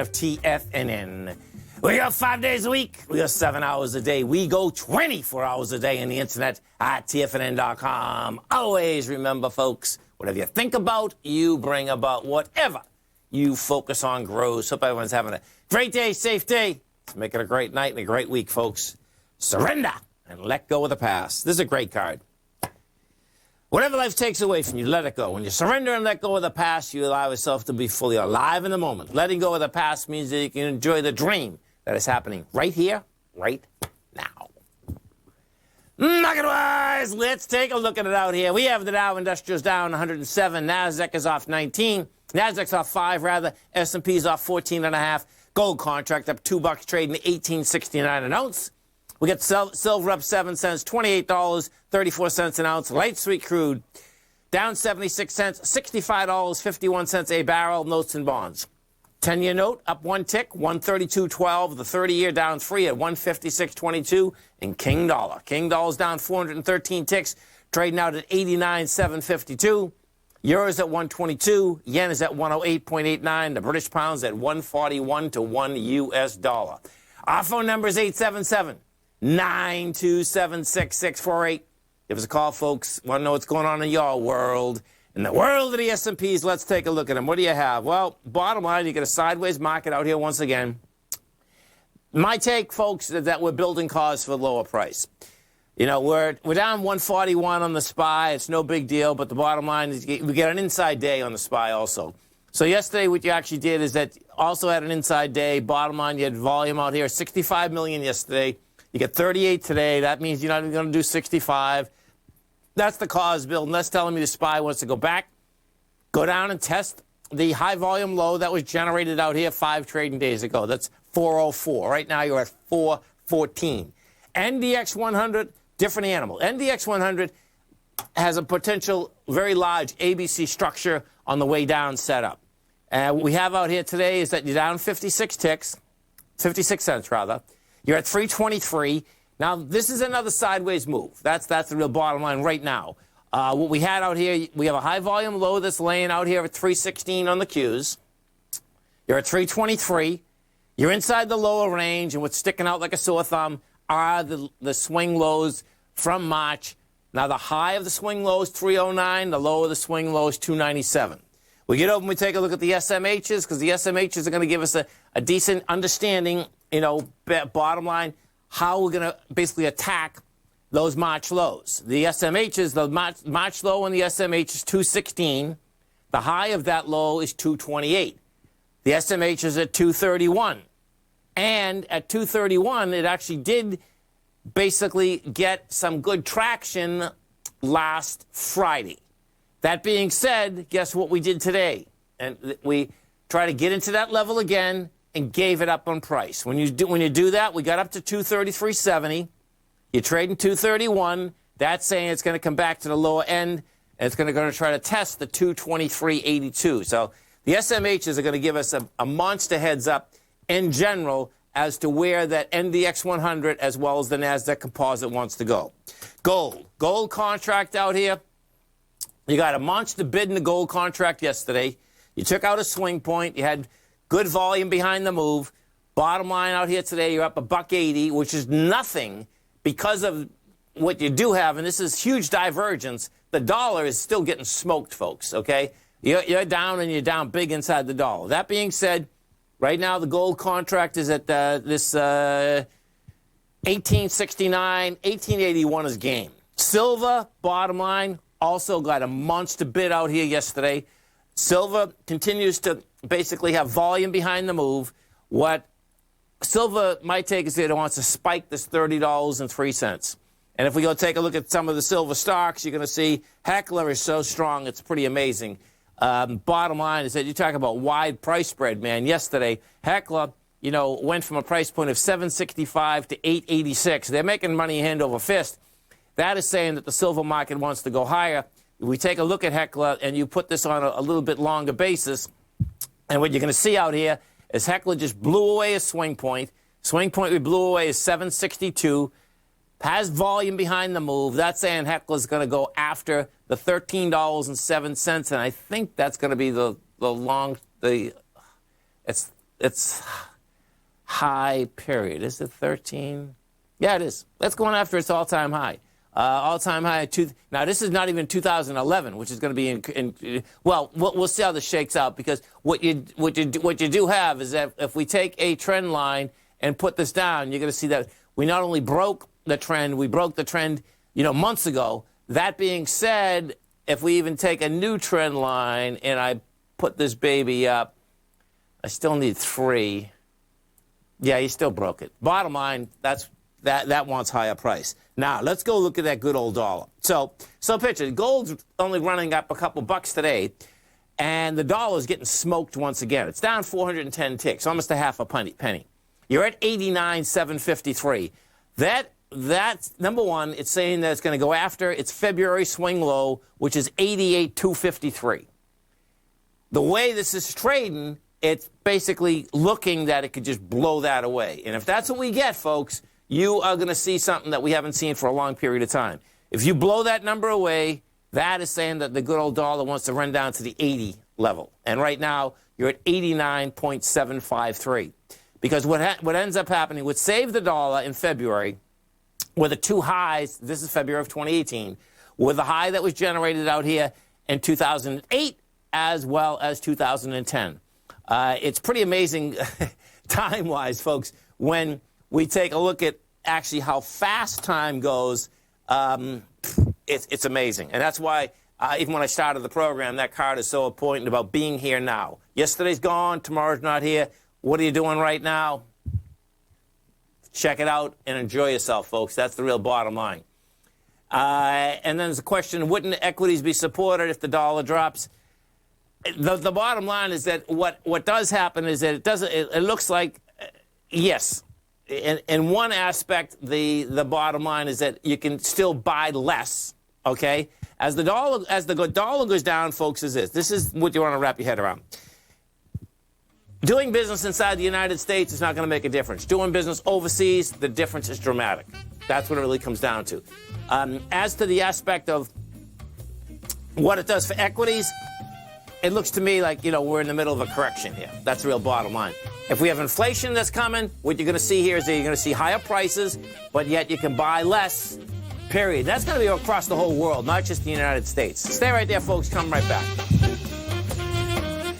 of TFNN. We go 5 days a week. We go 7 hours a day. We go 24 hours a day on the internet at TFNN.com. Always remember, folks, whatever you think about, you bring about. Whatever you focus on grows. Hope everyone's having a great day, safe day. Let's make it a great night and a great week, folks. Surrender and let go of the past. This is a great card. Whatever life takes away from you, let it go. When you surrender and let go of the past, you allow yourself to be fully alive in the moment. Letting go of the past means that you can enjoy the dream that is happening right here, right now. Market-wise, let's take a look at it out here. We have the Dow Industrials down 107. NASDAQ is off 19. NASDAQ's off 5, rather. S&P's off 14.5. Gold contract up $2, trading at $18.69 an ounce. We got silver up 7 cents, $28.34 an ounce. Light sweet crude down 76 cents, $65.51 a barrel. Notes and bonds. 10-year note up 1 tick, 132.12. The 30-year down 3 at 156.22. And King Dollar. King Dollar's down 413 ticks, trading out at 89.752. Euros at 122. Yen is at 108.89. The British pound's at 141 to 1 U.S. dollar. Our phone number is 877-927-6648. Give us a call, folks. Want to know what's going on in your world. In the world of the S&Ps, let's take a look at them. What do you have? Well, bottom line, you get a sideways market out here once again. My take, folks, is that we're building cars for lower price. You know, we're down 141 on the SPY. It's no big deal, but the bottom line is we get an inside day on the SPY also. So yesterday what you actually did is that also had an inside day. Bottom line, you had volume out here, 65 million yesterday. You get 38 today. That means you're not even going to do 65. That's the cause build. And that's telling me the SPY wants to go back, go down and test the high volume low that was generated out here 5 trading days ago. That's 404. Right now you're at 414. NDX 100, different animal. NDX 100 has a potential very large ABC structure on the way down setup. And what we have out here today is that you're down 56 ticks, 56 cents rather. You're at 323. Now, this is another sideways move. That's the real bottom line right now. What we had out here, we have a high volume low that's laying out here at 316 on the Qs. You're at 323. You're inside the lower range, and what's sticking out like a sore thumb are the swing lows from March. Now, the high of the swing low is 309. The low of the swing low is 297. We get over and we take a look at the SMHs, because the SMHs are going to give us a decent understanding, you know, bottom line, how we're going to basically attack those March lows. The SMHs, the March low on the SMH is 216. The high of that low is 228. The SMH is at 231. And at 231, it actually did basically get some good traction last Friday. That being said, guess what we did today? And we try to get into that level again and gave it up on price. When you do that, we got up to 233.70. You're trading 231. That's saying it's going to come back to the lower end, and it's going to try to test the 223.82. So the SMHs are going to give us a monster heads up in general as to where that NDX 100 as well as the NASDAQ composite wants to go. Gold contract out here. You got a monster bid in the gold contract yesterday. You took out a swing point. You had good volume behind the move. Bottom line out here today, you're up $1.80, which is nothing because of what you do have, and this is huge divergence. The dollar is still getting smoked, folks, okay? You're down, and you're down big inside the dollar. That being said, right now the gold contract is at this 1869, 1881 is game. Silver, bottom line, also got a monster bid out here yesterday. Silver continues to basically have volume behind the move. What silver might take is that it wants to spike this $30.03. And if we go take a look at some of the silver stocks, you're going to see Heckler is so strong, it's pretty amazing. Bottom line is that you talk about wide price spread, man. Yesterday, Heckler, you know, went from a price point of $765 to $886. They're making money hand over fist. That is saying that the silver market wants to go higher. We take a look at Heckler, and you put this on a little bit longer basis, and what you're going to see out here is Heckler just blew away a swing point. Swing point we blew away is 762. Has volume behind the move. That's saying Heckler's going to go after the $13.07, and I think that's going to be it's its high period. Is it 13? Yeah, it is. Let's go on after its all-time high. All-time high. Now, this is not even 2011, which is going to be well, we'll see how this shakes out, because what you do have is that if we take a trend line and put this down, you're going to see that we not only broke the trend, we broke the trend, months ago. That being said, if we even take a new trend line and I put this baby up, I still need 3. Yeah, you still broke it. Bottom line, that wants higher price. Now, let's go look at that good old dollar. So picture, gold's only running up a couple bucks today, and the dollar's getting smoked once again. It's down 410 ticks, almost a half a penny. You're at 89,753. That's number one. It's saying that it's going to go after its February swing low, which is 88,253. The way this is trading, it's basically looking that it could just blow that away. And if that's what we get, folks, you are going to see something that we haven't seen for a long period of time. If you blow that number away, that is saying that the good old dollar wants to run down to the 80 level. And right now, you're at 89.753. Because what ends up happening would save the dollar in February with the two highs. This is February of 2018, with the high that was generated out here in 2008 as well as 2010. It's pretty amazing time-wise, folks, when we take a look at actually how fast time goes. It's amazing. And that's why, even when I started the program, that card is so important about being here now. Yesterday's gone. Tomorrow's not here. What are you doing right now? Check it out and enjoy yourself, folks. That's the real bottom line. And then there's a question, wouldn't equities be supported if the dollar drops? The bottom line is that what does happen is that it looks like, yes. In one aspect, the bottom line is that you can still buy less, okay? As the dollar goes down, folks, is this. This is what you want to wrap your head around. Doing business inside the United States is not going to make a difference. Doing business overseas, the difference is dramatic. That's what it really comes down to. As to the aspect of what it does for equities, it looks to me like, we're in the middle of a correction here. That's the real bottom line. If we have inflation that's coming, what you're going to see here is that you're going to see higher prices, but yet you can buy less, period. That's going to be across the whole world, not just the United States. Stay right there, folks. Come right back.